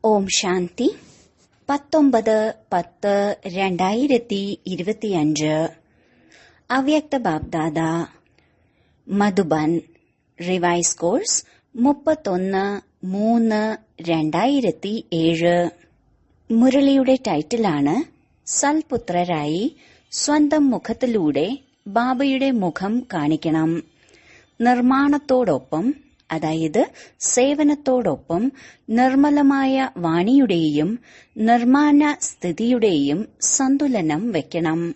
ഓം ശാന്തി 19-10-2025 അവ്യക്ത BapDada Madhuban revise course 31-3-2007. മുരളിയുടെ ടൈറ്റിലാണ് സൽപുത്രരായി സ്വന്തം മുഖത്തിലൂടെ ബാബയുടെ മുഖം കാണിക്കണം. നിർമ്മാണത്തോടൊപ്പം, അതായത് സേവനത്തോടൊപ്പം നിർമ്മലമായ വാണിയുടെയും നിർമ്മാണ സ്ഥിതിയുടെയും സന്തുലനം വെക്കണം.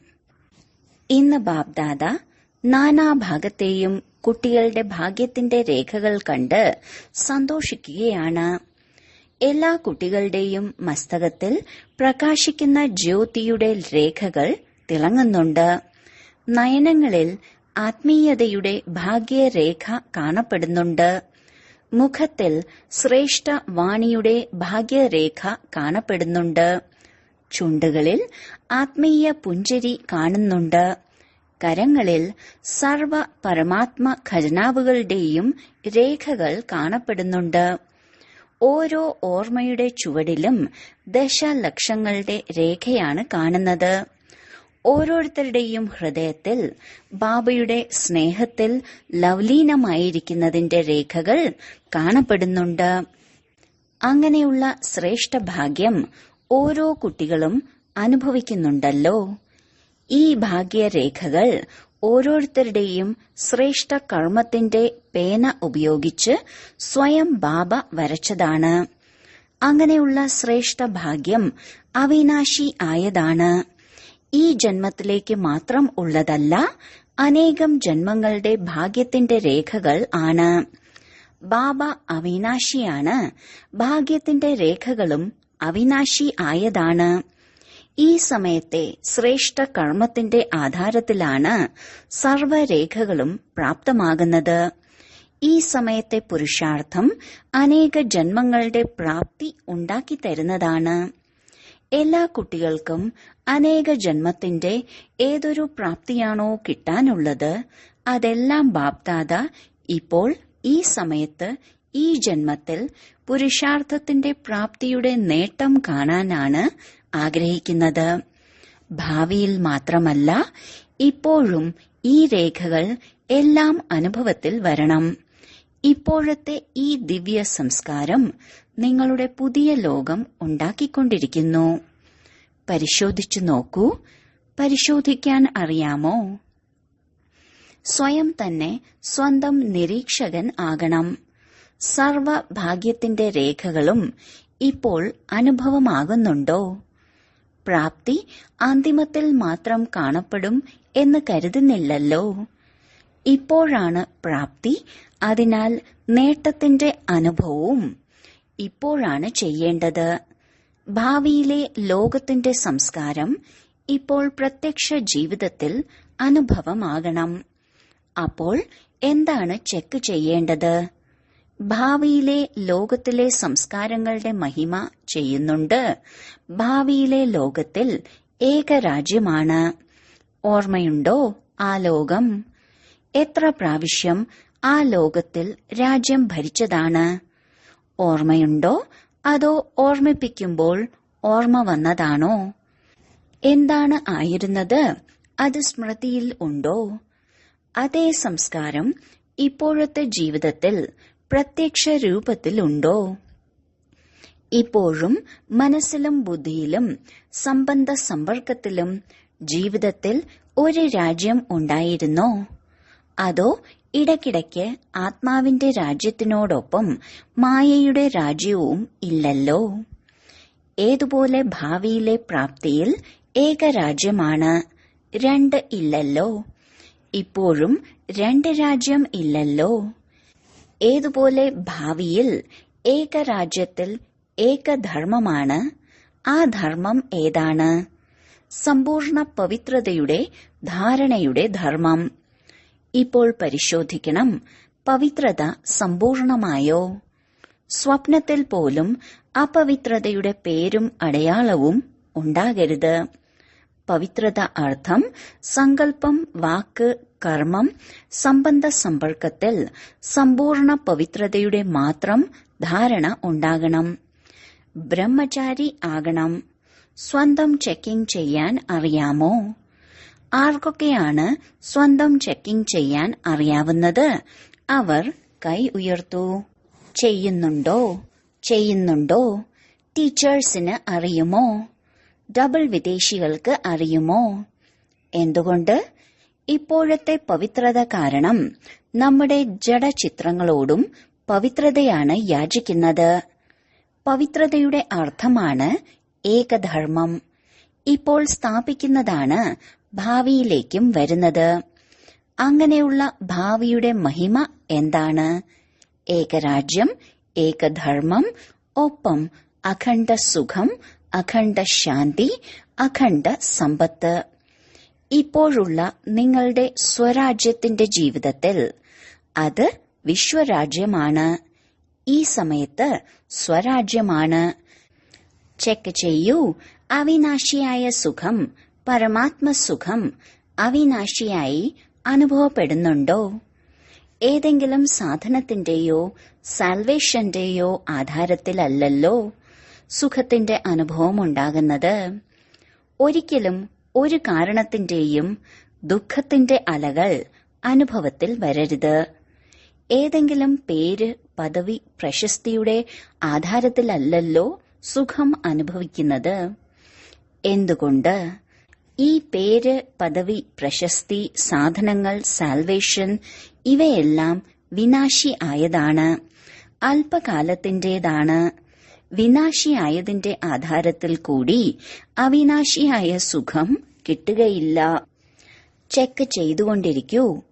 ഇന്ന് ബാബ്ദാദ നാനാഭാഗത്തെയും കുട്ടികളുടെ ഭാഗ്യത്തിന്റെ രേഖകൾ കണ്ട് സന്തോഷിക്കുകയാണ്. എല്ലാ കുട്ടികളുടെയും മസ്തകത്തിൽ പ്രകാശിക്കുന്ന ജ്യോതിയുടെ രേഖകൾ തിളങ്ങുന്നുണ്ട്. നയനങ്ങളിൽ ആത്മീയതയുടെ ഭാഗ്യരേഖ കാണപ്പെടുന്നുണ്ട്. മുഖത്തിൽ ശ്രേഷ്ഠ വാണിയുടെ ഭാഗ്യരേഖ കാണപ്പെടുന്നുണ്ട്. ചുണ്ടുകളിൽ ആത്മീയ പുഞ്ചിരി കാണുന്നുണ്ട്. കരങ്ങളിൽ സർവ പരമാത്മ ഖജനാവുകളുടെയും രേഖകൾ കാണപ്പെടുന്നുണ്ട്. ഓരോ ഓർമ്മയുടെ ചുവടിലും ദശലക്ഷങ്ങളുടെ രേഖയാണ് കാണുന്നത്. ഓരോരുത്തരുടെയും ഹൃദയത്തിൽ ബാബയുടെ സ്നേഹത്തിൽ ലവ്ലീനമായിരിക്കുന്നതിന്റെ രേഖകൾ കാണപ്പെടുന്നുണ്ട്. അങ്ങനെയുള്ള ശ്രേഷ്ഠ ഭാഗ്യം ഓരോ കുട്ടികളും അനുഭവിക്കുന്നുണ്ടല്ലോ. ഈ ഭാഗ്യരേഖകൾ ഓരോരുത്തരുടെയും ശ്രേഷ്ഠ കർമ്മത്തിന്റെ പേന ഉപയോഗിച്ച് സ്വയം ബാബ വരച്ചതാണ്. അങ്ങനെയുള്ള ശ്രേഷ്ഠ ഭാഗ്യം അവിനാശി ആയതാണ്. ഈ ജന്മത്തിലേക്ക് മാത്രം ഉള്ളതല്ല, അനേകം ജന്മങ്ങളുടെ ഭാഗ്യത്തിന്റെ രേഖകൾ ആണ്. ബാബ അവിനാശിയാണ്. ഭാഗ്യത്തിന്റെ രേഖകളും അവിനാശി ആയതാണ്. ഈ സമയത്തെ ശ്രേഷ്ഠ കർമ്മത്തിന്റെ ആധാരത്തിലാണ് സർവരേഖകളും പ്രാപ്തമാകുന്നത്. ഈ സമയത്തെ പുരുഷാർത്ഥം അനേക ജന്മങ്ങളുടെ പ്രാപ്തി ഉണ്ടാക്കിത്തരുന്നതാണ്. എല്ലാ കുട്ടികൾക്കും അനേക ജന്മത്തിന്റെ ഏതൊരു പ്രാപ്തിയാണോ കിട്ടാനുള്ളത്, അതെല്ലാം ബാബ്ദാദ ഇപ്പോൾ ഈ സമയത്ത് ഈ ജന്മത്തിൽ പുരുഷാർത്ഥത്തിന്റെ പ്രാപ്തിയുടെ നേട്ടം കാണാനാണ് ആഗ്രഹിക്കുന്നത്. ഭാവിയിൽ മാത്രമല്ല, ഇപ്പോഴും ഈ രേഖകൾ എല്ലാം അനുഭവത്തിൽ വരണം. ഇപ്പോഴത്തെ ഈ ദിവ്യ സംസ്കാരം നിങ്ങളുടെ പുതിയ ലോകം ഉണ്ടാക്കിക്കൊണ്ടിരിക്കുന്നു. പരിശോധിച്ചു നോക്കൂ. പരിശോധിക്കാൻ അറിയാമോ? സ്വയം തന്നെ സ്വന്തം നിരീക്ഷകൻ ആകണം. സർവ ഭാഗ്യത്തിന്റെ രേഖകളും ഇപ്പോൾ അനുഭവമാകുന്നുണ്ടോ? പ്രാപ്തി അന്തിമത്തിൽ മാത്രം കാണപ്പെടും എന്ന് കരുതുന്നില്ലല്ലോ. ഇപ്പോഴാണ് പ്രാപ്തി. അതിനാൽ നേട്ടത്തിന്റെ അനുഭവവും ഇപ്പോഴാണ് ചെയ്യേണ്ടത്. ഭാവിയിലെ ലോകത്തിന്റെ സംസ്കാരം ഇപ്പോൾ പ്രത്യക്ഷ ജീവിതത്തിൽ അനുഭവമാകണം. അപ്പോൾ എന്താണ് ചെക്ക് ചെയ്യേണ്ടത്? ഭാവിയിലെ ലോകത്തിലെ സംസ്കാരങ്ങളുടെ മഹിമ ചെയ്യുന്നുണ്ട്. ഭാവിയിലെ ലോകത്തിൽ ഏകരാജ്യമാണ്. ഓർമ്മയുണ്ടോ ആ ലോകം? എത്ര പ്രാവശ്യം ആ ലോകത്തിൽ രാജ്യം ഭരിച്ചതാണ്? ഓർമ്മയുണ്ടോ? അതോ ഓർമ്മിപ്പിക്കുമ്പോൾ ഓർമ്മ വന്നതാണോ? എന്താണ് ആയിരുന്നത്? അത് സ്മൃതിയിൽ ഉണ്ടോ? അതേ സംസ്കാരം ഇപ്പോഴത്തെ ജീവിതത്തിൽ പ്രത്യക്ഷ രൂപത്തിലുണ്ടോ? ഇപ്പോഴും മനസ്സിലും ബുദ്ധിയിലും സംബന്ധ സമ്പർക്കത്തിലും ജീവിതത്തിൽ ഒരു രാജ്യം ഉണ്ടായിരുന്നോ? അതോ ഇടയ്ക്കിടയ്ക്ക് ആത്മാവിന്റെ രാജ്യത്തിനോടൊപ്പം മായയുടെ രാജ്യവും ഇല്ലല്ലോ. ഏതുപോലെ ഭാവിയിലെ പ്രാപ്തിയിൽ ഏകരാജ്യമാണ്, രണ്ട് ഇല്ലല്ലോ. ഇപ്പോഴും രണ്ട് രാജ്യം ഇല്ലല്ലോ. ഏതുപോലെ ഭാവിയിൽ ഏകരാജ്യത്തിൽ ഏകധർമ്മമാണ്. ആ ധർമ്മം ഏതാണ്? സമ്പൂർണ്ണ പവിത്രതയുടെ ധാരണയുടെ ധർമ്മം. ഇപ്പോൾ പരിശോധിക്കണം, പവിത്രത സമ്പൂർണമായോ? സ്വപ്നത്തിൽ പോലും അപവിത്രതയുടെ പേരും അടയാളവും ഉണ്ടാകരുത്. പവിത്രത അർത്ഥം സങ്കല്പം, വാക്ക്, കർമ്മം, സംബന്ധ സമ്പർക്കത്തിൽ സമ്പൂർണ്ണ പവിത്രതയുടെ മാത്രം ധാരണ ഉണ്ടാകണം. ബ്രഹ്മചാരി ആകണം. സ്വന്തം ചെക്കിംഗ് ചെയ്യാൻ അറിയാമോ? ആർക്കൊക്കെയാണ് സ്വന്തം ചെക്കിംഗ് ചെയ്യാൻ അറിയാവുന്നത്? അവർ കൈ ഉയർത്തൂ. ചെയ്യുന്നുണ്ടോ? ടീച്ചേഴ്സിന് അറിയുമോ? ഡബിൾ വിദേശികൾക്ക് അറിയുമോ? എന്തുകൊണ്ട്? ഇപ്പോഴത്തെ പവിത്രത കാരണം നമ്മുടെ ജഡചിത്രങ്ങളോടും പവിത്രതയാണ് യാചിക്കുന്നത്. പവിത്രതയുടെ അർത്ഥമാണ് ഏകധർമ്മം. ഇപ്പോൾ സ്ഥാപിക്കുന്നതാണ് ഭാവിയിലേക്കും വരുന്നത്. അങ്ങനെയുള്ള ഭാവിയുടെ മഹിമ എന്താണ്? ഏകരാജ്യം, ഏകധർമ്മം, ഒപ്പം അഖണ്ഡ സുഖം, അഖണ്ഡ ശാന്തി, അഖണ്ഡ സമ്പത്ത്. ഇപ്പോഴുള്ള നിങ്ങളുടെ സ്വരാജ്യത്തിന്റെ ജീവിതത്തിൽ അത് വിശ്വരാജ്യമാണ്. ഈ സമയത്ത് സ്വരാജ്യമാണ്. ചെക്ക് ചെയ്യൂ. അവിനാശിയായ സുഖം, പരമാത്മസുഖം അവിനാശിയായി അനുഭവപ്പെടുന്നുണ്ടോ? ഏതെങ്കിലും സാധനത്തിന്റെയോ സാൽവേഷന്റെയോ ആധാരത്തിലല്ലല്ലോ സുഖത്തിന്റെ അനുഭവം ഉണ്ടാകുന്നത്. ഒരിക്കലും ഒരു കാരണത്തിന്റെയും ദുഃഖത്തിന്റെ അലകൾ അനുഭവത്തിൽ വരരുത്. ഏതെങ്കിലും പേര്, പദവി, പ്രശസ്തിയുടെ ആധാരത്തിലല്ലല്ലോ സുഖം അനുഭവിക്കുന്നത്. എന്തുകൊണ്ട്? ഈ പേര്, പദവി, പ്രശസ്തി, സാധനങ്ങൾ, സാൽവേഷൻ ഇവയെല്ലാം വിനാശി ആയതാണ്, അല്പകാലത്തിന്റേതാണ്. വിനാശിയായതിന്റെ ആധാരത്തിൽ കൂടി അവിനാശിയായ സുഖം കിട്ടുകയില്ല. ചെക്ക് ചെയ്തുകൊണ്ടിരിക്കൂ.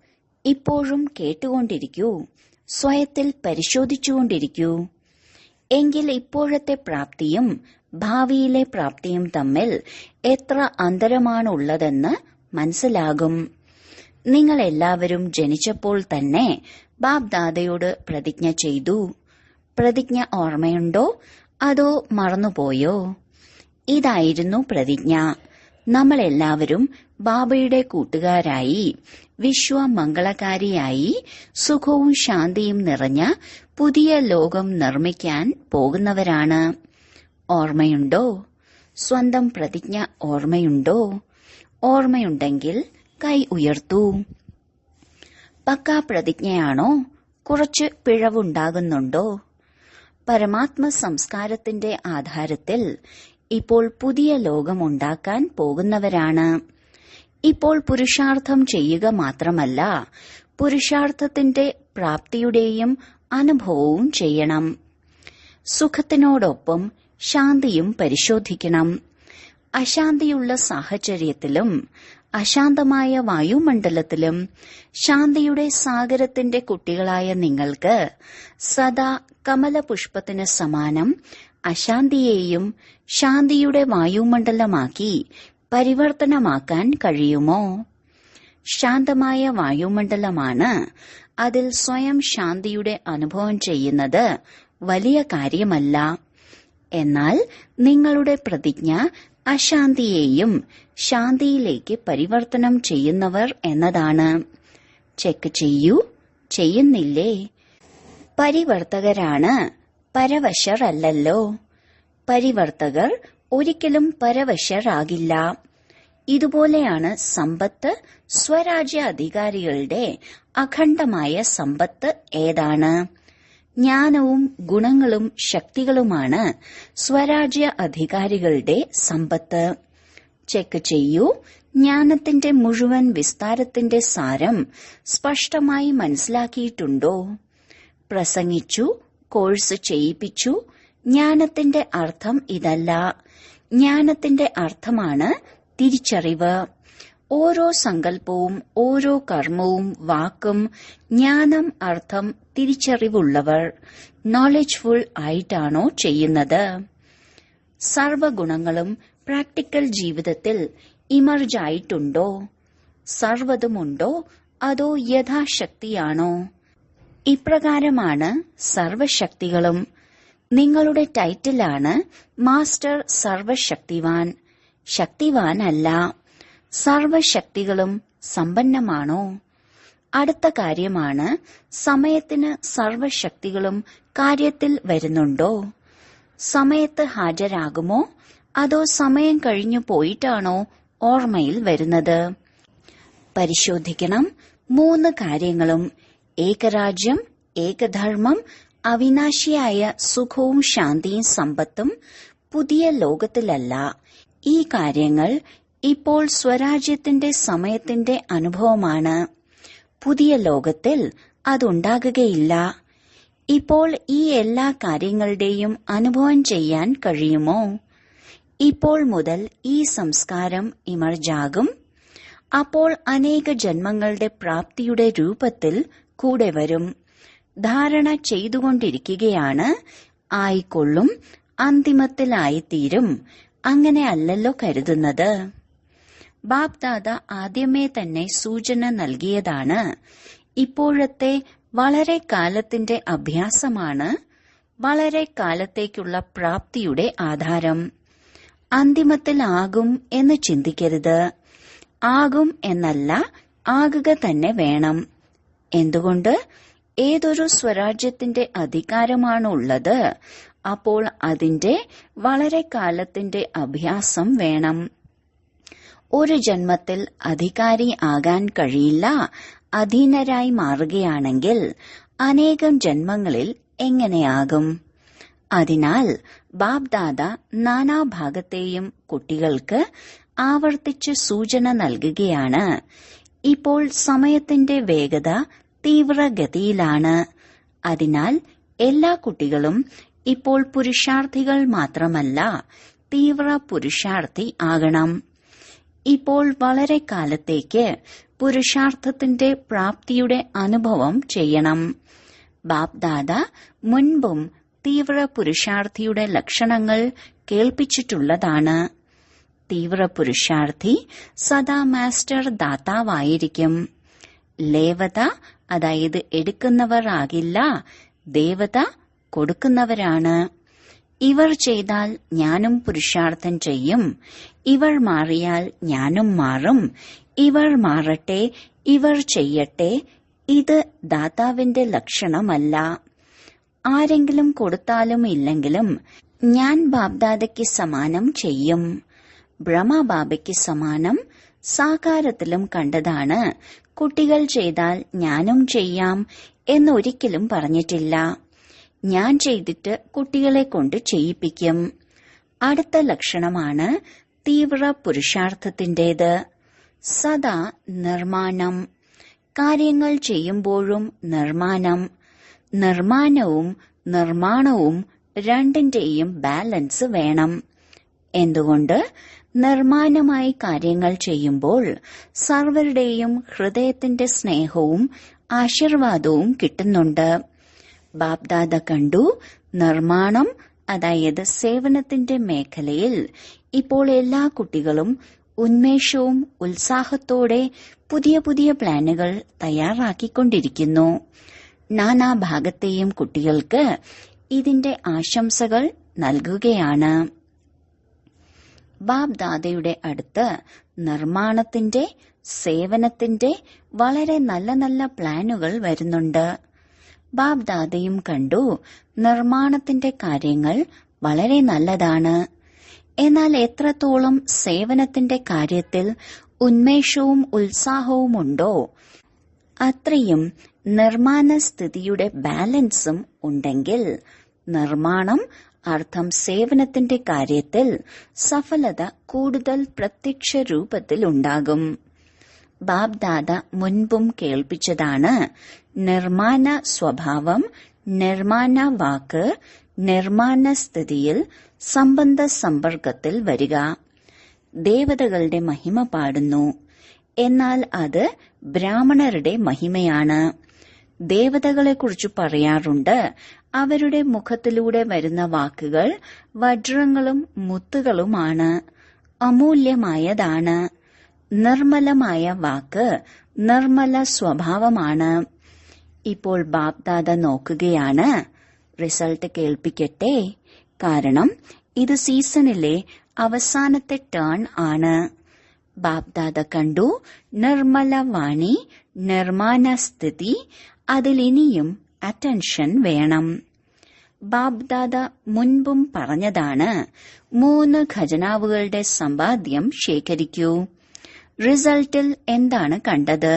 ഇപ്പോഴും കേട്ടുകൊണ്ടിരിക്കൂ. സ്വയത്തിൽ പരിശോധിച്ചുകൊണ്ടിരിക്കൂ. എങ്കിൽ ഇപ്പോഴത്തെ പ്രാപ്തിയും ഭാവിയിലെ പ്രാപ്തിയും തമ്മിൽ എത്ര അന്തരമാണുള്ളതെന്ന് മനസ്സിലാകും. നിങ്ങൾ എല്ലാവരും ജനിച്ചപ്പോൾ തന്നെ ബാബ്ദാദയോട് പ്രതിജ്ഞ ചെയ്തു. പ്രതിജ്ഞ ഓർമ്മയുണ്ടോ? അതോ മറന്നുപോയോ? ഇതായിരുന്നു പ്രതിജ്ഞ. നമ്മളെല്ലാവരും ബാബയുടെ കൂട്ടുകാരായി, വിശ്വമംഗളകാരിയായി, സുഖവും ശാന്തിയും നിറഞ്ഞ പുതിയ ലോകം നിർമ്മിക്കാൻ പോകുന്നവരാണ്. ഓർമ്മയുണ്ടോ? സ്വന്തം പ്രതിജ്ഞ ഓർമ്മയുണ്ടോ? ഓർമ്മയുണ്ടെങ്കിൽ കൈ ഉയർത്തൂ. പക്കാ പ്രതിജ്ഞയാണോ? കുറച്ച് പിഴവുണ്ടാകുന്നുണ്ടോ? പരമാത്മ സംസ്കാരത്തിന്റെ ആധാരത്തിൽ ഇപ്പോൾ പുതിയ ലോകമുണ്ടാക്കാൻ പോകുന്നവരാണ്. ഇപ്പോൾ പുരുഷാർത്ഥം ചെയ്യുക മാത്രമല്ല, പുരുഷാർത്ഥത്തിന്റെ പ്രാപ്തിയുടെയും അനുഭവവും ചെയ്യണം. സുഖത്തിനോടൊപ്പം ശാന്തിയും പരിശോധിക്കണം. അശാന്തിയുള്ള സാഹചര്യത്തിലും അശാന്തമായ വായുമണ്ഡലത്തിലും ശാന്തിയുടെ സാഗരത്തിന്റെ കുട്ടികളായ നിങ്ങൾക്ക് സദാ കമലപുഷ്പത്തിന് സമാനം അശാന്തിയെയും ശാന്തിയുടെ വായുമണ്ഡലമാക്കി പരിവർത്തനമാക്കാൻ കഴിയുമോ? ശാന്തമായ വായുമണ്ഡലമാണ്. അതിൽ സ്വയം ശാന്തിയുടെ അനുഭവം ചെയ്യുന്നത് വലിയ കാര്യമല്ല. എന്നാൽ നിങ്ങളുടെ പ്രതിജ്ഞ അശാന്തിയെയും ശാന്തിയിലേക്ക് പരിവർത്തനം ചെയ്യുന്നവർ എന്നതാണ്. ചെക്ക് ചെയ്യൂ. ചെയ്യുന്നില്ലേ? പരിവർത്തകരാണ്, പരവശർ അല്ലല്ലോ. പരിവർത്തകർ ഒരിക്കലും പരവശരാകില്ല. ഇതുപോലെയാണ് സമ്പത്ത്. സ്വരാജ്യ അധികാരികളുടെ അഖണ്ഡമായ സമ്പത്ത് ഏതാണ്? ജ്ഞാനവും ഗുണങ്ങളും ശക്തികളുമാണ് സ്വരാജ്യ അധികാരികളുടെ സമ്പത്ത്. ചെക്ക് ചെയ്യൂ. ജ്ഞാനത്തിന്റെ മുഴുവൻ വിസ്താരത്തിന്റെ സാരം സ്പഷ്ടമായി മനസ്സിലാക്കിയിട്ടുണ്ടോ? പ്രസംഗിച്ചു, കോഴ്സ് ചെയ്യിപ്പിച്ചു. ജ്ഞാനത്തിന്റെ അർത്ഥം ഇതല്ല. ജ്ഞാനത്തിന്റെ അർത്ഥമാണ് തിരിച്ചറിവ്. ഓരോ സങ്കല്പവും ഓരോ കർമ്മവും വാക്കും ജ്ഞാനം, അർത്ഥം, തിരിച്ചറിവുള്ളവർ നോളജ്ഫുൾ ആയിട്ടാണോ ചെയ്യുന്നത്? സർവഗുണങ്ങളും പ്രാക്ടിക്കൽ ജീവിതത്തിൽ ഇമർജ് ആയിട്ടുണ്ടോ? സർവതുമുണ്ടോ? അതോ യഥാശക്തിയാണോ? ഇപ്രകാരമാണ് സർവശക്തികളും. നിങ്ങളുടെ ടൈറ്റിലാണ് മാസ്റ്റർ സർവശക്തിവാൻ. ശക്തിവാൻ അല്ല. സർവശക്തികളും സമ്പന്നമാണോ? അടുത്ത കാര്യമാണ്, സമയത്തിന് സർവശക്തികളും കാര്യത്തിൽ വരുന്നുണ്ടോ? സമയത്ത് ഹാജരാകുമോ അതോ സമയം കഴിഞ്ഞു പോയിട്ടാണോ ഓർമ്മയിൽ വരുന്നത്? പരിശോധിക്കണം. 3 കാര്യങ്ങളും ഏകരാജ്യം, ഏകധർമ്മം, അവിനാശിയായ സുഖവും ശാന്തിയും സമ്പത്തും പുതിയ ലോകത്തിലല്ല. ഈ കാര്യങ്ങൾ ഇപ്പോൾ സ്വരാജ്യത്തിന്റെ സമയത്തിന്റെ അനുഭവമാണ്. പുതിയ ലോകത്തിൽ അതുണ്ടാകുകയില്ല. ഇപ്പോൾ ഈ എല്ലാ കാര്യങ്ങളുടെയും അനുഭവം ചെയ്യാൻ കഴിയുമോ? ഇപ്പോൾ മുതൽ ഈ സംസ്കാരം ഇമർജാകും. അപ്പോൾ അനേക ജന്മങ്ങളുടെ പ്രാപ്തിയുടെ രൂപത്തിൽ കൂടെ വരും. ധാരണ ചെയ്തുകൊണ്ടിരിക്കുകയാണ്. ആയിക്കൊള്ളും, അന്തിമത്തിലായിത്തീരും. അങ്ങനെ അല്ലല്ലോ കരുതുന്നത്. ബാപ്ദാദ ആദ്യമേ തന്നെ സൂചന നൽകിയതാണ്. ഇപ്പോഴത്തെ വളരെ കാലത്തിന്റെ അഭ്യാസമാണ് വളരെ കാലത്തേക്കുള്ള പ്രാപ്തിയുടെ ആധാരം. അന്തിമത്തിലാകും എന്ന് ചിന്തിക്കരുത്. ആകും എന്നല്ല, ആകുക തന്നെ വേണം. എന്തുകൊണ്ട്? ഏതൊരു സ്വരാജ്യത്തിന്റെ അധികാരമാണുള്ളത്, അപ്പോൾ അതിന്റെ വളരെ കാലത്തിന്റെ അഭ്യാസം വേണം. ഒരു ജന്മത്തിൽ അധികാരി ആകാൻ കഴിയില്ല. അധീനരായി മാറുകയാണെങ്കിൽ അനേകം ജന്മങ്ങളിൽ എങ്ങനെയാകും? അതിനാൽ ബാപ്ദാദ നാനാഭാഗത്തെയും കുട്ടികൾക്ക് ആവർത്തിച്ച് സൂചന നൽകുകയാണ്. ഇപ്പോൾ സമയത്തിന്റെ വേഗത തീവ്രഗതിയിലാണ്. അതിനാൽ എല്ലാ കുട്ടികളും ഇപ്പോൾ പുരുഷാർത്ഥികൾ മാത്രമല്ല, തീവ്ര പുരുഷാർത്ഥി ആകണം. ഇപ്പോൾ വളരെ കാലത്തേക്ക് പുരുഷാർത്ഥത്തിന്റെ പ്രാപ്തിയുടെ അനുഭവം ചെയ്യണം. ബാപ്ദാദ മുൻപും തീവ്ര പുരുഷാർത്ഥിയുടെ ലക്ഷണങ്ങൾ കേൾപ്പിച്ചിട്ടുള്ളതാണ്. തീവ്ര പുരുഷാർത്ഥി സദാ മാസ്റ്റർ ദാതാവായിരിക്കും. ലേവത, അതായത് എടുക്കുന്നവർ ആകില്ല. ദേവത കൊടുക്കുന്നവരാണ്. ഇവർ ചെയ്താൽ ഞാനും പുരുഷാർത്ഥം ചെയ്യും. ഇവർ മാറിയാൽ ഞാനും മാറും. ഇവർ മാറട്ടെ, ഇവർ ചെയ്യട്ടെ. ഇത് ദാതാവിന്റെ ലക്ഷണമല്ല. ആരെങ്കിലും കൊടുത്താലും ഇല്ലെങ്കിലും ഞാൻ ബാബ്ദാദയ്ക്ക് സമാനം ചെയ്യും. ബ്രഹ്മബാബയ്ക്ക് സമാനം സാകാരത്തിലും കണ്ടതാണ്. കുട്ടികൾ ചെയ്താൽ ഞാനും ചെയ്യാം എന്നൊരിക്കലും പറഞ്ഞിട്ടില്ല. ഞാൻ ചെയ്തിട്ട് കുട്ടികളെ കൊണ്ട് ചെയ്യിപ്പിക്കും. അടുത്ത ലക്ഷണമാണ് തീവ്ര പുരുഷാർത്ഥത്തിന്റേത്. സദാ നിർമ്മാണം. കാര്യങ്ങൾ ചെയ്യുമ്പോഴും നിർമ്മാണം. നിർമ്മാണവും നിർമ്മാണവും രണ്ടിന്റെയും ബാലൻസ് വേണം. എന്തുകൊണ്ട്? നിർമ്മാണമായി കാര്യങ്ങൾ ചെയ്യുമ്പോൾ സർവരുടെയും ഹൃദയത്തിന്റെ സ്നേഹവും ആശീർവാദവും കിട്ടുന്നുണ്ട്. ബാപ്ദാദ കണ്ടു, നിർമ്മാണം, അതായത് സേവനത്തിന്റെ മേഖലയിൽ ഇപ്പോൾ എല്ലാ കുട്ടികളും ഉന്മേഷവും ഉത്സാഹത്തോടെ പുതിയ പുതിയ പ്ലാനുകൾ തയ്യാറാക്കിക്കൊണ്ടിരിക്കുന്നു. നാനാഭാഗത്തെയും കുട്ടികൾക്ക് ഇതിന്റെ ആശംസകൾ നൽകുകയാണ്. ബാപ്ദാദയുടെ അടുത്ത് നിർമ്മാണത്തിന്റെ, സേവനത്തിന്റെ വളരെ നല്ല നല്ല പ്ലാനുകൾ വരുന്നുണ്ട്. ബാപ്ദാദയും കണ്ടു, നിർമ്മാണത്തിന്റെ കാര്യങ്ങൾ വളരെ നല്ലതാണ്. എന്നാൽ എത്രത്തോളം സേവനത്തിന്റെ കാര്യത്തിൽ ഉന്മേഷവും ഉത്സാഹവുമുണ്ടോ, അത്രയും നിർമ്മാണ സ്ഥിതിയുടെ ബാലൻസും ഉണ്ടെങ്കിൽ നിർമ്മാണം അർത്ഥം സേവനത്തിന്റെ കാര്യത്തിൽ സഫലത കൂടുതൽ പ്രത്യക്ഷ രൂപത്തിൽ ഉണ്ടാകും. ബാപ്ദാദ മുൻപും കേൾപ്പിച്ചതാണ്. നിർമ്മാണ സ്വഭാവം, നിർമ്മാണ വാക്ക്, നിർമ്മാണ സ്ഥിതിയിൽ സംബന്ധ സമ്പർക്കത്തിൽ വരിക. ദേവതകളുടെ മഹിമ പാടുന്നു. എന്നാൽ അത് ബ്രാഹ്മണരുടെ മഹിമയാണ്. ദേവതകളെക്കുറിച്ച് പറയാറുണ്ട്. അവരുടെ മുഖത്തിലൂടെ വരുന്ന വാക്കുകൾ വജ്രങ്ങളും മുത്തുകളുമാണ്. അമൂല്യമായതാണ്. നിർമ്മലമായ വാക്ക് നിർമ്മല സ്വഭാവമാണ്. ഇപ്പോൾ ബാപ്ദാദ നോക്കുകയാണ്. റിസൾട്ട് കേൾപ്പിക്കട്ടെ. കാരണം ഇത് സീസണിലെ അവസാനത്തെ ടേൺ ആണ്. ബാപ്ദാദ കണ്ടു, നിർമ്മല വാണി, നിർമ്മാണ സ്ഥിതി, അതിലിനിയും അറ്റൻഷൻ വേണം. ബാബ്ദാദ മുൻപും പറഞ്ഞതാണ്, 3 ഖജനാവുകളുടെ സമ്പാദ്യം ശേഖരിക്കൂ. റിസൾട്ടിൽ എന്താണ് കണ്ടത്?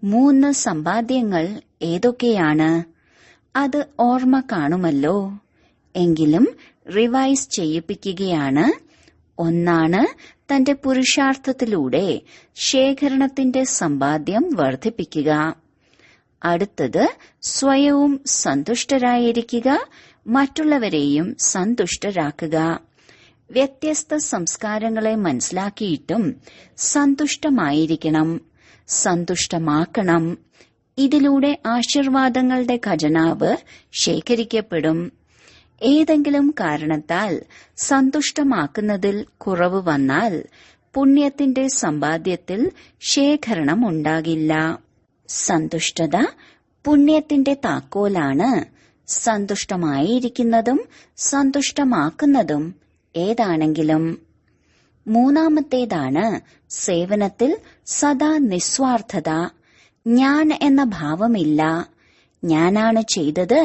3 സമ്പാദ്യങ്ങൾ ഏതൊക്കെയാണ്? അത് ഓർമ്മ കാണുമല്ലോ. എങ്കിലും റിവൈസ് ചെയ്യിപ്പിക്കുകയാണ്. ഒന്നാണ് തന്റെ പുരുഷാർത്ഥത്തിലൂടെ ശേഖരണത്തിന്റെ സമ്പാദ്യം വർദ്ധിപ്പിക്കുക. അടുത്തത് സ്വയവും സന്തുഷ്ടരായിരിക്കുക, മറ്റുള്ളവരെയും സന്തുഷ്ടരാക്കുക. വ്യത്യസ്ത സംസ്കാരങ്ങളെ മനസ്സിലാക്കിയിട്ടും സന്തുഷ്ടമായിരിക്കണം, സന്തുഷ്ടമാക്കണം. ഇതിലൂടെ ആശീർവാദങ്ങളുടെ ഖജനാവ് ശേഖരിക്കപ്പെടും. ഏതെങ്കിലും കാരണത്താൽ സന്തുഷ്ടമാക്കുന്നതിൽ കുറവ് വന്നാൽ പുണ്യത്തിന്റെ സമ്പാദ്യത്തിൽ ശേഖരണം ഉണ്ടാകില്ല. സന്തുഷ്ടത പുണ്യത്തിന്റെ താക്കോലാണ്. സന്തുഷ്ടമായിരിക്കുന്നതും സന്തുഷ്ടമാക്കുന്നതും ഏതാണെങ്കിലും. മൂന്നാമത്തേതാണ് സേവനത്തിൽ സദാ നിസ്വാർത്ഥത. ഞാൻ എന്ന ഭാവമില്ല. ഞാനാണ് ചെയ്തത്,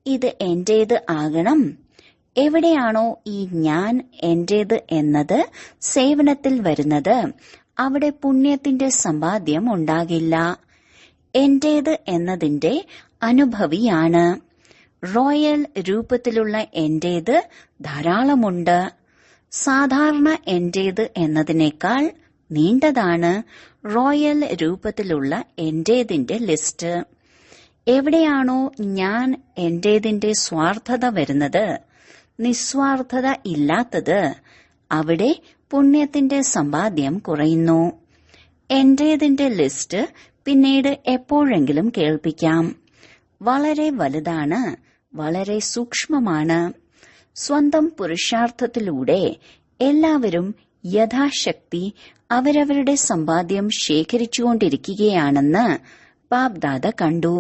ഇത് എന്റേത് ആകണം. എവിടെയാണോ ഈ ഞാൻ എന്റേത് എന്നത് സേവനത്തിൽ വരുന്നത്, അവിടെ പുണ്യത്തിന്റെ സമ്പാദ്യം ഉണ്ടാകില്ല. എന്റേത് എന്നതിന്റെ അനുഭവിയാണ്. റോയൽ രൂപത്തിലുള്ള എന്റേത് ധാരാളമുണ്ട്. സാധാരണ എന്റേത് എന്നതിനേക്കാൾ നീണ്ടതാണ് റോയൽ രൂപത്തിലുള്ള എന്റേതിന്റെ ലിസ്റ്റ്. എവിടെയാണോ ഞാൻ എന്റേതിന്റെ സ്വാർത്ഥത വരുന്നത്, നിസ്വാർത്ഥത ഇല്ലാത്തത്, അവിടെ പുണ്യത്തിന്റെ സമ്പാദ്യം കുറയുന്നു. എന്റേതിന്റെ ലിസ്റ്റ് പിന്നീട് എപ്പോഴെങ്കിലും കേൾപ്പിക്കാം. വളരെ വലുതാണ്, വളരെ സൂക്ഷ്മമാണ്. സ്വന്തം പുരുഷാർത്ഥത്തിലൂടെ എല്ലാവരും യഥാശക്തി അവരവരുടെ സമ്പാദ്യം ശേഖരിച്ചുകൊണ്ടിരിക്കുകയാണെന്ന് ബാബ്ദാദ കണ്ടു.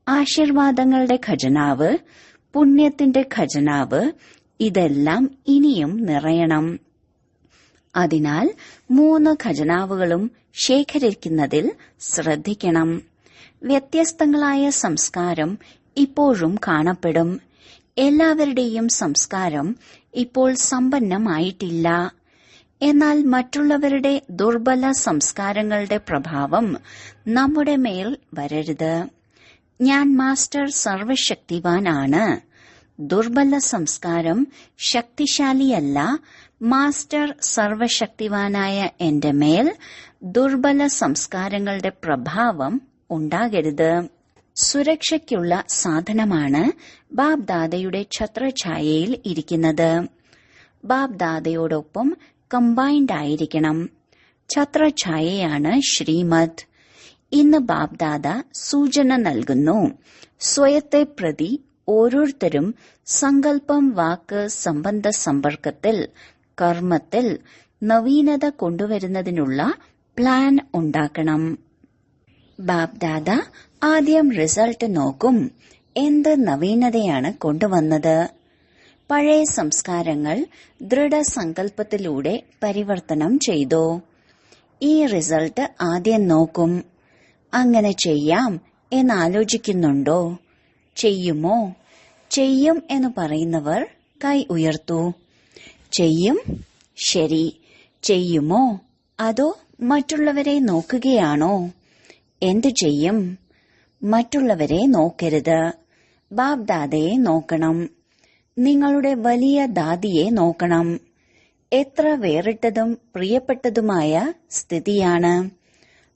ആശീർവാദങ്ങളുടെ ഖജനാവ്, പുണ്യത്തിന്റെ ഖജനാവ്, ഇതെല്ലാം ഇനിയും നിറയണം. അതിനാൽ 3 ഖജനാവുകളും ശേഖരിക്കുന്നതിൽ ശ്രദ്ധിക്കണം. വ്യത്യസ്തങ്ങളായ സംസ്കാരം ഇപ്പോഴും കാണപ്പെടും. എല്ലാവരുടെയും സംസ്കാരം ഇപ്പോൾ സമ്പന്നമായിട്ടില്ല. എന്നാൽ മറ്റുള്ളവരുടെ ദുർബല സംസ്കാരങ്ങളുടെ പ്രഭാവം നമ്മുടെ മേൽ വരരുത്. ഞാൻ മാസ്റ്റർ സർവശക്തിവാനാണ്. ദുർബല സംസ്കാരം ശക്തിശാലിയല്ല. മാസ്റ്റർ സർവശക്തിവാനായ എന്റെ മേൽ ദുർബല സംസ്കാരങ്ങളുടെ പ്രഭാവം ഉണ്ടാകരുത്. സുരക്ഷയ്ക്കുള്ള സാധനമാണ് ബാബ്ദാദയുടെ ഛത്രഛായയിൽ ഇരിക്കുന്നത്. ബാബ്ദാദയോടൊപ്പം കമ്പൈൻഡ് ആയിരിക്കണം. ഛത്രഛായയാണ് ശ്രീമദ്. ഇന്ന് ബാബ്ദാദ സൂചന നൽകുന്നു. സ്വയത്തെ പ്രതി ഓരോരുത്തരും സങ്കല്പം, വാക്ക്, സംബന്ധ സമ്പർക്കത്തിൽ, കർമ്മത്തിൽ നവീനത കൊണ്ടുവരുന്നതിനുള്ള പ്ലാൻ ഉണ്ടാക്കണം. ബാബ്ദാദ ആദ്യം റിസൾട്ട് നോക്കും. എന്ത് നവീനതയാണ് കൊണ്ടുവന്നത്? പഴയ സംസ്കാരങ്ങൾ ദൃഢസങ്കല്പത്തിലൂടെ പരിവർത്തനം ചെയ്തു. ഈ റിസൾട്ട് ആദ്യം നോക്കും. അങ്ങനെ ചെയ്യാം എന്നാലോചിക്കുന്നുണ്ടോ? ചെയ്യുമോ? ചെയ്യും എന്ന് പറയുന്നവർ കൈ ഉയർത്തൂ. ചെയ്യും. ശരി. ചെയ്യുമോ? അതോ മറ്റുള്ളവരെ നോക്കുകയാണോ? എന്തു ചെയ്യും? മറ്റുള്ളവരെ നോക്കരുത്. ബാബ്ദാദയെ നോക്കണം. നിങ്ങളുടെ വലിയ ദാദിയെ നോക്കണം. എത്ര വേറിട്ടതും പ്രിയപ്പെട്ടതുമായ സ്ഥിതിയാണ്.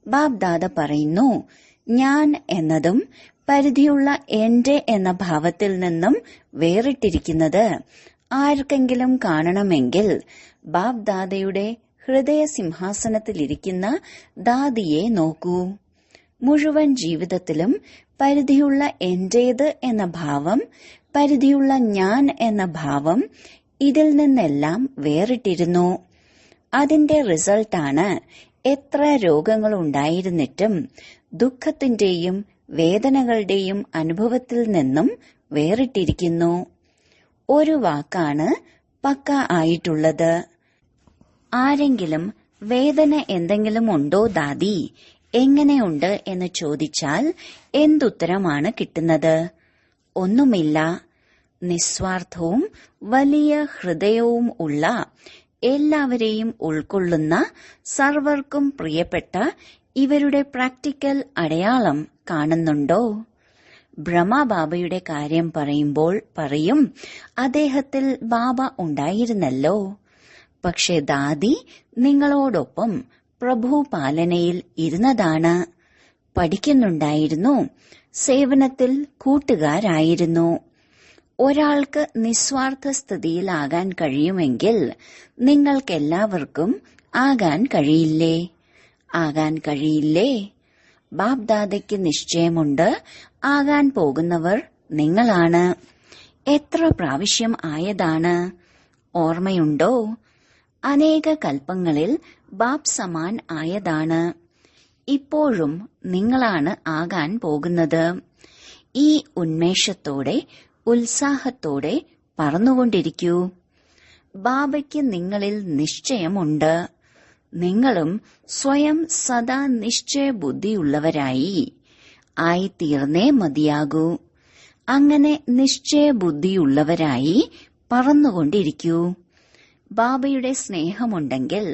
ബാബ്ദാദ പറയുന്നു, ഞാൻ എന്നതും പരിധിയുള്ള എന്റെ എന്ന ഭാവത്തിൽ നിന്നും വേറിട്ടിരിക്കുന്നത് ആർക്കെങ്കിലും കാണണമെങ്കിൽ ബാബ്ദാദയുടെ ഹൃദയ സിംഹാസനത്തിലിരിക്കുന്ന ദാദിയെ നോക്കൂ. മുഴുവൻ ജീവിതത്തിലും പരിധിയുള്ള എന്റേത് എന്ന ഭാവം, പരിധിയുള്ള ഞാൻ എന്ന ഭാവം, ഇതിൽ നിന്നെല്ലാം വേറിട്ടിരുന്നു. അതിന്റെ റിസൾട്ടാണ് എത്ര രോഗങ്ങളുണ്ടായിരുന്നിട്ടും ദുഃഖത്തിന്റെയും വേദനകളുടെയും അനുഭവത്തിൽ നിന്നും വേറിട്ടിരിക്കുന്നു. ഒരു വാക്കാണ് പക്ക ആയിട്ടുള്ളത്. ആരെങ്കിലും വേദന എന്തെങ്കിലും ഉണ്ടോ ദാദി, എങ്ങനെയുണ്ട് എന്ന് ചോദിച്ചാൽ എന്തുത്തരമാണ് കിട്ടുന്നത്? ഒന്നുമില്ല. നിസ്വാർത്ഥവും വലിയ ഹൃദയവും ഉള്ള എല്ലാവരെയും ഉൾക്കൊള്ളുന്ന സർവർക്കും പ്രിയപ്പെട്ട ഇവരുടെ പ്രാക്ടിക്കൽ അടയാളം കാണുന്നുണ്ടോ? ബ്രഹ്മബാബയുടെ കാര്യം പറയുമ്പോൾ പറയും, അദ്ദേഹത്തിൽ ബാബ ഉണ്ടായിരുന്നല്ലോ. പക്ഷെ ദാദി നിങ്ങളോടൊപ്പം പ്രഭു പാലനയിൽ ഇരുന്നതാണ്, പഠിക്കുന്നുണ്ടായിരുന്നു, സേവനത്തിൽ കൂട്ടുകാരായിരുന്നു. ഒരാൾക്ക് നിസ്വാർത്ഥ സ്ഥിതിയിലാകാൻ കഴിയുമെങ്കിൽ നിങ്ങൾക്കെല്ലാവർക്കും ആകാൻ കഴിയില്ലേ? ആകാൻ കഴിയില്ലേ? ബാബ്ദാദയ്ക്ക് നിശ്ചയമുണ്ട്, ആകാൻ പോകുന്നവർ നിങ്ങളാണ്. എത്ര പ്രാവശ്യം ആയതാണ് ഓർമ്മയുണ്ടോ? അനേക കൽപ്പങ്ങളിൽ ബാബ് സമാൻ ആയതാണ്. ഇപ്പോഴും നിങ്ങളാണ് ആകാൻ പോകുന്നത്. ഈ ഉന്മേഷത്തോടെ ഉത്സാഹത്തോടെ പറന്നുകൊണ്ടിരിക്കൂ. ബാബയ്ക്ക് നിങ്ങളിൽ നിശ്ചയമുണ്ട്. നിങ്ങളും സ്വയം സദാ നിശ്ചയബുദ്ധിയുള്ളവരായി ആയിത്തീർന്നേ മതിയാകൂ. അങ്ങനെ നിശ്ചയബുദ്ധിയുള്ളവരായി പറന്നുകൊണ്ടിരിക്കൂ. ബാബയുടെ സ്നേഹമുണ്ടെങ്കിൽ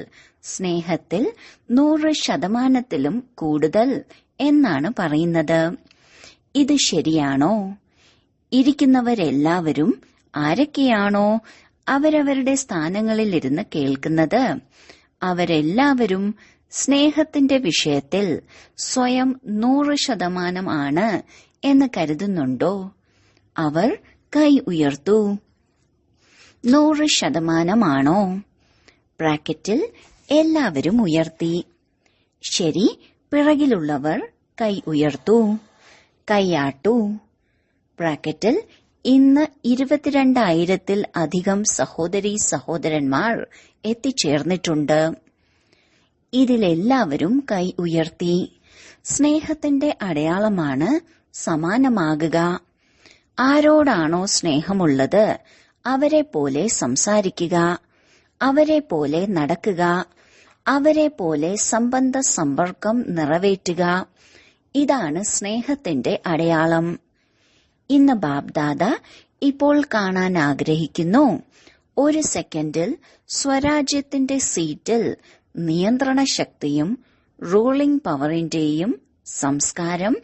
സ്നേഹത്തിൽ 100% കൂടുതൽ എന്നാണ് പറയുന്നത്. ഇത് ശരിയാണോ? ഇരിക്കുന്നവരെല്ലാവരും ആരൊക്കെയാണോ അവരവരുടെ സ്ഥാനങ്ങളിലിരുന്ന് കേൾക്കുന്നത്, അവരെല്ലാവരും സ്നേഹത്തിന്റെ വിഷയത്തിൽ സ്വയം 100% ആണ് എന്ന് കരുതുന്നുണ്ടോ? അവർ കൈ ഉയർത്തൂ. 100% ബ്രാക്കറ്റിൽ എല്ലാവരും ഉയർത്തി. ശരി, പിറകിലുള്ളവർ കൈ ഉയർത്തൂ, കൈയാട്ടൂ. ബ്രാക്കറ്റിൽ ഇന്ന് 22,000-ൽ അധികം സഹോദരീ സഹോദരന്മാർ എത്തിച്ചേർന്നിട്ടുണ്ട്. ഇതിലെല്ലാവരും കൈ ഉയർത്തി. സ്നേഹത്തിന്റെ അടയാളമാണ് സമാനമാകുക. ആരോടാണോ സ്നേഹമുള്ളത് അവരെ പോലെ സംസാരിക്കുക, അവരെ പോലെ നടക്കുക, അവരെ പോലെ സംബന്ധ സമ്പർക്കം നിറവേറ്റുക. ഇതാണ് സ്നേഹത്തിന്റെ അടയാളം. ഇന്ന് ബാബ്ദാദ ഇപ്പോൾ കാണാൻ ആഗ്രഹിക്കുന്നു, 1 സെക്കൻഡിൽ സ്വരാജ്യത്തിന്റെ സീറ്റിൽ നിയന്ത്രണ ശക്തിയും റൂളിംഗ് പവറിന്റെയും സംസ്കാരം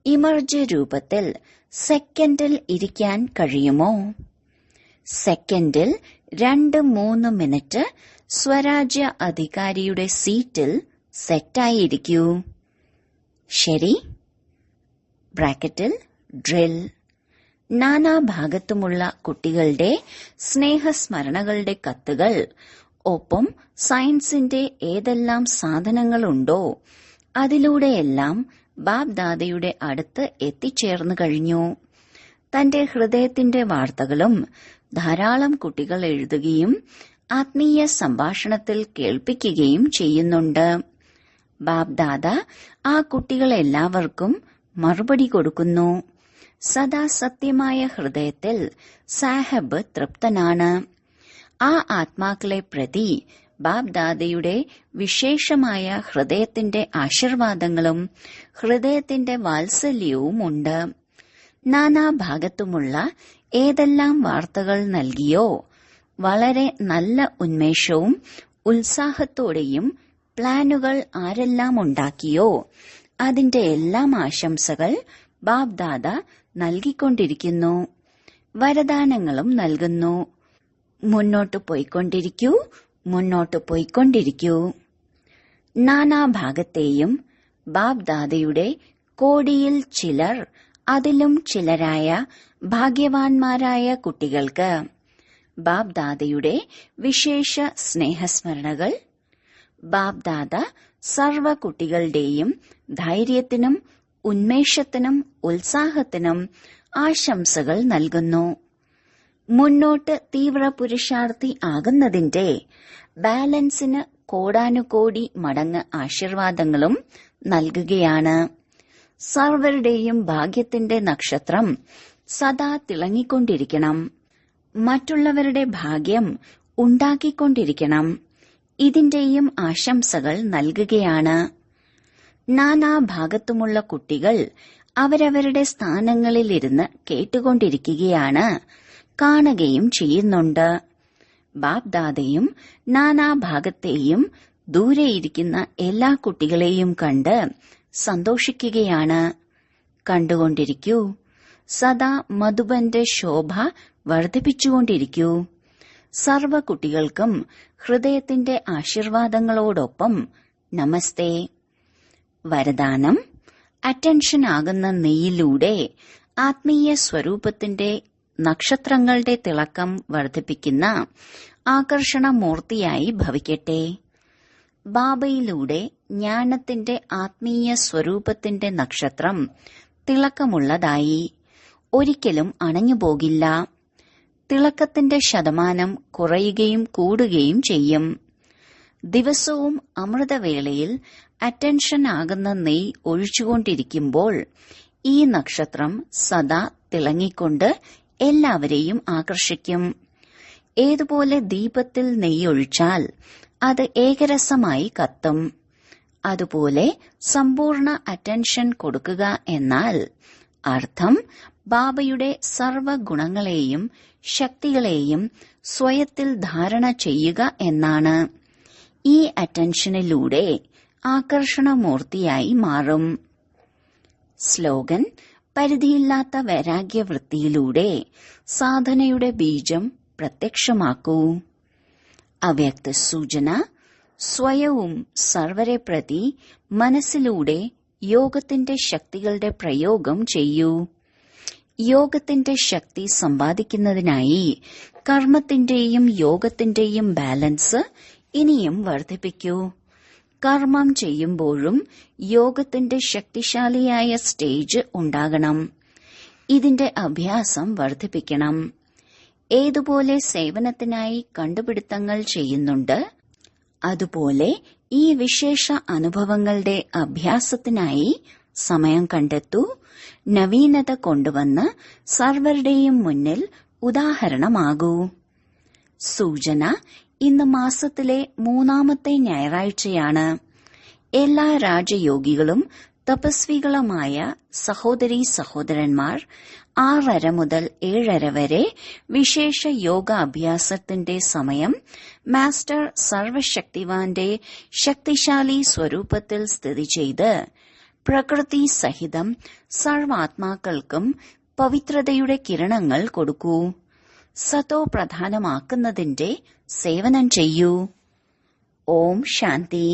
ഇമർജ് രൂപത്തിൽ സെക്കൻഡിൽ ഇരിക്കാൻ കഴിയുമോ? സെക്കൻഡിൽ 2-3 മിനിറ്റ് സ്വരാജ്യ അധികാരിയുടെ സീറ്റിൽ സെറ്റായിരിക്കൂ. ശരി. ബ്രാക്കറ്റിൽ ഡ്രിൽ. നാനാഭാഗത്തുമുള്ള കുട്ടികളുടെ സ്നേഹസ്മരണകളുടെ കത്തുകൾ, ഒപ്പം സയൻസിന്റെ ഏതെല്ലാം സാധനങ്ങളുണ്ടോ അതിലൂടെയെല്ലാം ബാബ്ദാദയുടെ അടുത്ത് എത്തിച്ചേർന്നു കഴിഞ്ഞു. തന്റെ ഹൃദയത്തിന്റെ വാർത്തകളും ധാരാളം കുട്ടികൾ എഴുതുകയും ആത്മീയ സംഭാഷണത്തിൽ കേൾപ്പിക്കുകയും ചെയ്യുന്നുണ്ട്. ബാബ്ദാദ ആ കുട്ടികളെല്ലാവർക്കും മറുപടി കൊടുക്കുന്നു. സദാ സത്യമായ ഹൃദയത്തിൽ സാഹബ് തൃപ്തനാണ്. ആ ആത്മാക്കളെ പ്രതി ബാബ്ദാദയുടെ വിശേഷമായ ഹൃദയത്തിന്റെ ആശീർവാദങ്ങളും ഹൃദയത്തിന്റെ വാത്സല്യവുമുണ്ട്. നാനാഭാഗത്തുമുള്ള ഏതെല്ലാം വാർത്തകൾ നൽകിയോ, വളരെ നല്ല ഉന്മേഷവും ഉത്സാഹത്തോടെയും പ്ലാനുകൾ ആരെല്ലാം ഉണ്ടാക്കിയോ അതിന്റെ എല്ലാം ആശംസകൾ ബാബ്ദാദ നൽകിക്കൊണ്ടിരിക്കുന്നു. വരദാനങ്ങളും നൽകുന്നു. മുന്നോട്ടു പോയിക്കൊണ്ടിരിക്കൂ, മുന്നോട്ടു പോയിക്കൊണ്ടിരിക്കൂ. നാനാഭാഗത്തെയും ബാബ്ദാദയുടെ കോടിയിൽ ചിലർ, അതിലും ചിലരായ ഭാഗ്യവാന്മാരായ കുട്ടികൾക്ക് ബാബ്ദാദയുടെ വിശേഷ സ്നേഹസ്മരണകൾ. ബാബ്ദാദ സർവ കുട്ടികളുടെയും ധൈര്യത്തിനും ഉന്മേഷത്തിനും ഉത്സാഹത്തിനും ആശംസകൾ നൽകുന്നു. മുന്നോട്ട് തീവ്ര പുരുഷാർത്ഥി ആകുന്നതിന്റെ ബാലൻസിന് കോടാനുകോടി മടങ്ങ് ആശീർവാദങ്ങളും നൽകുകയാണ്. സർവരുടെയും ഭാഗ്യത്തിന്റെ നക്ഷത്രം സദാ തിളങ്ങിക്കൊണ്ടിരിക്കണം. മറ്റുള്ളവരുടെ ഭാഗ്യം ഉണ്ടാക്കിക്കൊണ്ടിരിക്കണം. ഇതിന്റെയും ആശംസകൾ നൽകുകയാണ്. നാനാഭാഗത്തുമുള്ള കുട്ടികൾ അവരവരുടെ സ്ഥാനങ്ങളിലിരുന്ന് കേട്ടുകൊണ്ടിരിക്കുകയാണ്. കാണുകയും ചെയ്യുന്നുണ്ട്. ബാബ്ദാദയും നാനാഭാഗത്തെയും ദൂരെയിരിക്കുന്ന എല്ലാ കുട്ടികളെയും കണ്ട് സന്തോഷിക്കുകയാണ്. കണ്ടുകൊണ്ടിരിക്കൂ. സദാ മധുബന്റെ ശോഭ വർദ്ധിപ്പിച്ചുകൊണ്ടിരിക്കൂ. സർവ കുട്ടികൾക്കും ഹൃദയത്തിന്റെ ആശീർവാദങ്ങളോടൊപ്പം നമസ്തേ. വരദാനം: അറ്റൻഷൻ ആകുന്ന നെയ്യിലൂടെ ആത്മീയ സ്വരൂപത്തിന്റെ നക്ഷത്രങ്ങളുടെ തിളക്കം വർദ്ധിപ്പിക്കുന്ന ആകർഷണമൂർത്തിയായി ഭവിക്കട്ടെ. ബാബയിലൂടെ ജ്ഞാനത്തിന്റെ ആത്മീയ സ്വരൂപത്തിന്റെ നക്ഷത്രം തിളക്കമുള്ളതായി ഒരിക്കലും അണഞ്ഞുപോകില്ല. തിളക്കത്തിന്റെ ശതമാനം കുറയുകയും കൂടുകയും ചെയ്യും. ദിവസവും അമൃതവേളയിൽ അറ്റൻഷൻ ആകുന്ന നെയ് ഒഴിച്ചുകൊണ്ടിരിക്കുമ്പോൾ ഈ നക്ഷത്രം സദാ തിളങ്ങിക്കൊണ്ട് എല്ലാവരെയും ആകർഷിക്കും. ഏതുപോലെ ദീപത്തിൽ നെയ്യൊഴിച്ചാൽ അത് ഏകരസമായി കത്തും, അതുപോലെ സമ്പൂർണ്ണ അറ്റൻഷൻ കൊടുക്കുക എന്നാൽ അർത്ഥം ബാബയുടെ സർവഗുണങ്ങളെയും ശക്തികളെയും സ്വയത്തിൽ ധാരണ ചെയ്യുക എന്നാണ്. ഈ അറ്റൻഷനിലൂടെ ആകർഷണമൂർത്തിയായി മാറും. സ്ലോഗൻ: പരിധിയില്ലാത്ത വൈരാഗ്യവൃത്തിയിലൂടെ സാധനയുടെ ബീജം പ്രത്യക്ഷമാക്കൂ. അവ്യക്ത സൂചന: സ്വയവും സർവരെ പ്രതി മനസ്സിലൂടെ യോഗത്തിന്റെ ശക്തികളുടെ പ്രയോഗം ചെയ്യൂ. യോഗത്തിന്റെ ശക്തി സമ്പാദിക്കുന്നതിനായി കർമ്മത്തിന്റെയും യോഗത്തിന്റെയും ബാലൻസ് ഇനിയും വർദ്ധിപ്പിക്കൂ. കർമ്മം ചെയ്യുമ്പോഴും യോഗത്തിന്റെ ശക്തിശാലിയായ സ്റ്റേജ് ഉണ്ടാകണം. ഇതിന്റെ അഭ്യാസം വർദ്ധിപ്പിക്കണം. ഏതുപോലെ സേവനത്തിനായി കണ്ടുപിടുത്തങ്ങൾ ചെയ്യുന്നുണ്ട്, അതുപോലെ ഈ വിശേഷ അനുഭവങ്ങളുടെ അഭ്യാസത്തിനായി സമയം കണ്ടെത്തൂ. നവീനത കൊണ്ടുവന്ന് സർവരുടെയും മുന്നിൽ ഉദാഹരണമാകൂ. സൂചന: ഇന്ന് മാസത്തിലെ 3-ാമത്തെ ഞായറാഴ്ചയാണ്. എല്ലാ രാജയോഗികളും തപസ്വികളുമായ സഹോദരീ സഹോദരന്മാർ 6:30 മുതൽ 7:30 വരെ വിശേഷ യോഗ അഭ്യാസത്തിന്റെ സമയം മാസ്റ്റർ സർവശക്തിവാന്റെ ശക്തിശാലി സ്വരൂപത്തിൽ സ്ഥിതി ചെയ്ത് പ്രകൃതി സഹിതം സർവാത്മാക്കൾക്കും പവിത്രതയുടെ കിരണങ്ങൾ കൊടുക്കൂ. സതോ പ്രധാനമാക്കുന്നതിന്റെ സേവനം ചെയ്യൂ. ഓം ശാന്തി.